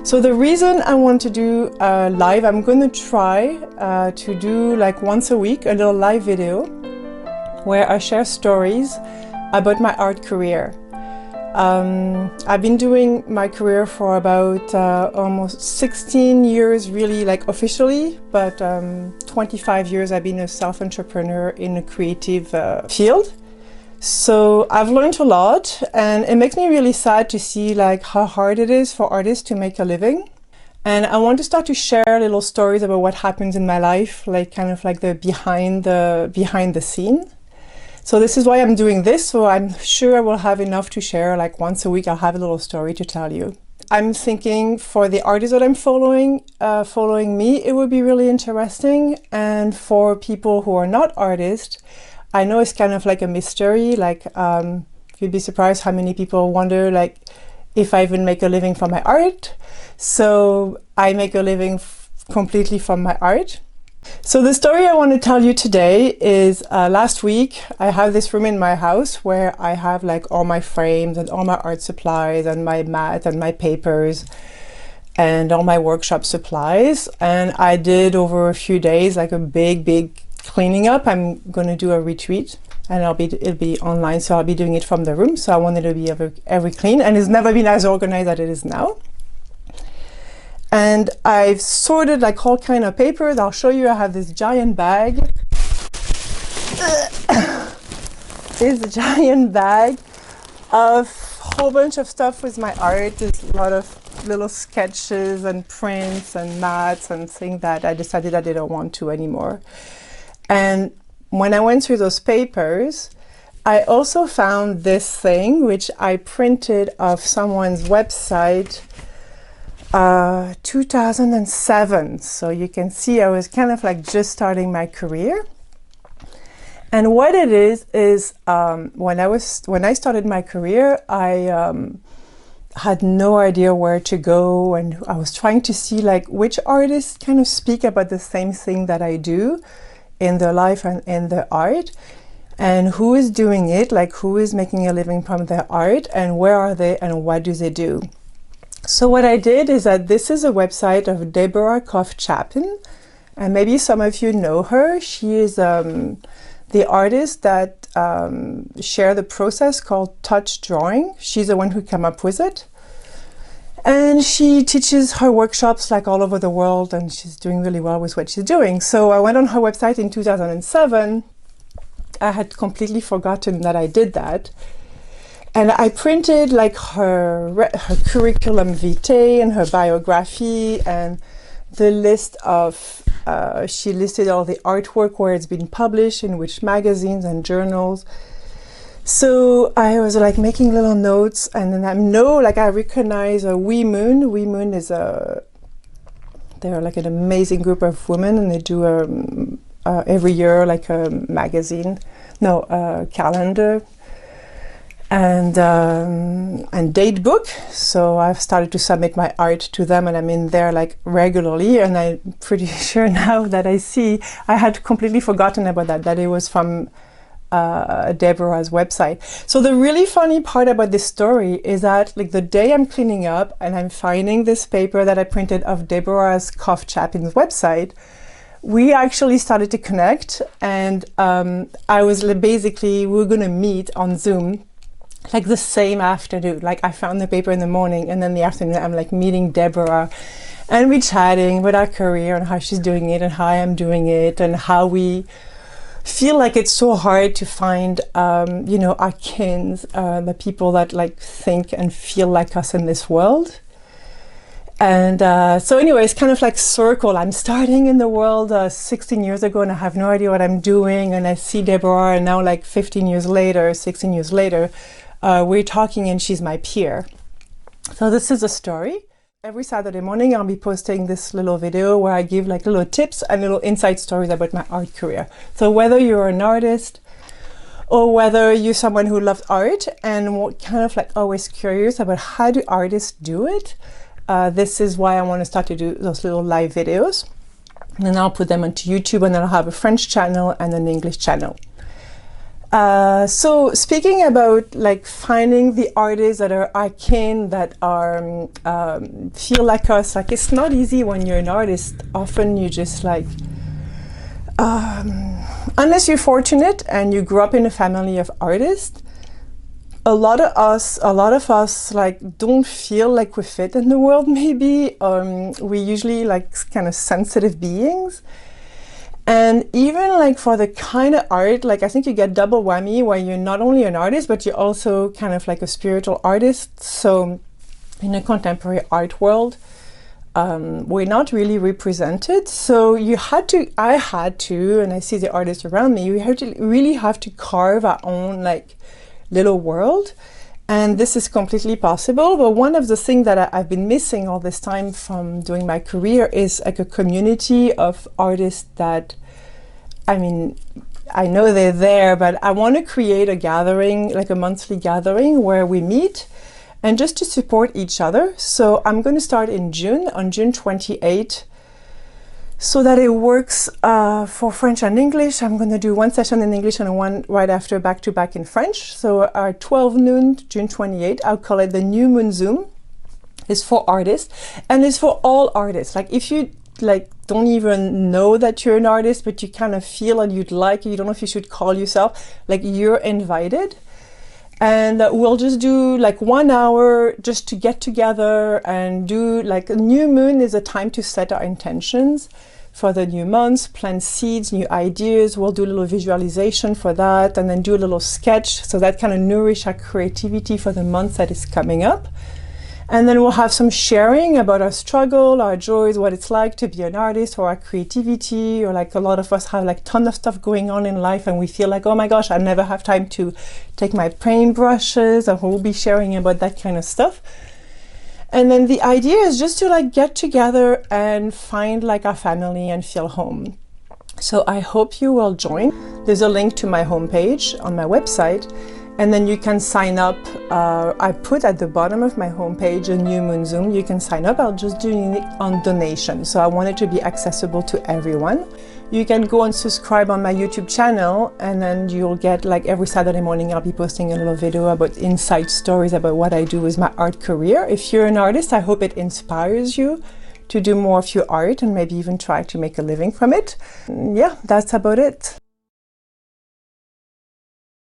So the reason I want to do live, I'm going to try to do like once a week a little live video where I share stories about my art career. I've been doing my career for about almost 16 years really like officially, but 25 years I've been a self-entrepreneur in a creative field. So I've learned a lot, and it makes me really sad to see like how hard it is for artists to make a living. And I want to start to share little stories about what happens in my life, like kind of like the behind the scene. So this is why I'm doing this. So I'm sure I will have enough to share. Like once a week, I'll have a little story to tell you. I'm thinking for the artists that I'm following me, it would be really interesting. And for people who are not artists, I know it's kind of like a mystery, like you'd be surprised how many people wonder like if I even make a living from my art. So I make a living completely from my art. So the story I want to tell you today is last week I have this room in my house where I have like all my frames and all my art supplies and my mat and my papers and all my workshop supplies. And I did over a few days like a big cleaning up. I'm going to do a retreat, and it'll be online, so I'll be doing it from the room. So I wanted to be every clean, and it's never been as organized as it is now. And I've sorted like all kind of papers. I'll show you. I have this giant bag. This giant bag of a whole bunch of stuff with my art. There's a lot of little sketches and prints and mats and things that I decided I didn't want to anymore. And when I went through those papers, I also found this thing, which I printed off someone's website 2007. So you can see I was kind of like just starting my career. And what it is when I started my career, I had no idea where to go, and I was trying to see like which artists kind of speak about the same thing that I do in their life and in their art, and who is doing it, like who is making a living from their art, and where are they and what do they do. So what I did is that this is a website of Deborah Koff-Chapin, and maybe some of you know her. She is the artist that share the process called touch drawing. She's the one who came up with it. And she teaches her workshops like all over the world, and she's doing really well with what she's doing. So I went on her website in 2007. I had completely forgotten that I did that. And I printed like her curriculum vitae and her biography and the list of, she listed all the artwork where it's been published, in which magazines and journals. So I was like making little notes, and then I recognize a We Moon. We Moon is they're like an amazing group of women, and they do every year like a magazine, a calendar, and date book. So I've started to submit my art to them, and I'm in there like regularly, and I'm pretty sure now that I had completely forgotten about that it was from Deborah's website. So the really funny part about this story is that like the day I'm cleaning up and I'm finding this paper that I printed of Deborah's Koff-Chapin's website, we actually started to connect, and we were gonna meet on Zoom like the same afternoon. Like I found the paper in the morning, and then the afternoon I'm like meeting Deborah, and we're chatting about our career and how she's doing it and how I'm doing it, and how we feel like it's so hard to find, our kins, the people that like think and feel like us in this world. And so anyway, it's kind of like circle. I'm starting in the world 16 years ago, and I have no idea what I'm doing. And I see Deborah, and now like 16 years later, we're talking, and she's my peer. So this is a story. Every Saturday morning, I'll be posting this little video where I give like little tips and little inside stories about my art career. So whether you're an artist or whether you're someone who loves art and kind of like always curious about how do artists do it, this is why I want to start to do those little live videos. And then I'll put them onto YouTube, and then I'll have a French channel and an English channel. So speaking about like finding the artists that are arcane, that are feel like us, like it's not easy when you're an artist. Often you just like, unless you're fortunate and you grew up in a family of artists, a lot of us like don't feel like we fit in the world. Maybe we usually like kind of sensitive beings. And even like for the kind of art, like I think you get double whammy where you're not only an artist, but you're also kind of like a spiritual artist. So in a contemporary art world, we're not really represented. So I had to, and I see the artists around me, we really have to carve our own like little world. And this is completely possible. But one of the things that I've been missing all this time from doing my career is like a community of artists that, I mean, I know they're there, but I want to create a gathering, like a monthly gathering where we meet and just to support each other. So I'm going to start in June, on June 28th, so that it works for French and English. I'm going to do one session in English and one right after back to back in French. So our 12 noon, June 28th, I'll call it the New Moon Zoom. It's for artists and it's for all artists. Like if you like don't even know that you're an artist, but you kind of feel and you don't know if you should call yourself, like you're invited. And we'll just do like 1 hour just to get together and do like a new moon is a time to set our intentions for the new months, plant seeds, new ideas. We'll do a little visualization for that and then do a little sketch. So that kind of nourish our creativity for the month that is coming up. And then we'll have some sharing about our struggle, our joys, what it's like to be an artist, or our creativity, or like a lot of us have like ton of stuff going on in life and we feel like, oh my gosh, I never have time to take my paint brushes, and we'll be sharing about that kind of stuff. And then the idea is just to like get together and find like our family and feel home. So I hope you will join. There's a link to my homepage on my website. And then you can sign up. I put at the bottom of my homepage a New Moon Zoom. You can sign up. I'll just do it on donation. So I want it to be accessible to everyone. You can go and subscribe on my YouTube channel, and then you'll get like every Saturday morning I'll be posting a little video about inside stories about what I do with my art career. If you're an artist, I hope it inspires you to do more of your art and maybe even try to make a living from it. Yeah, that's about it.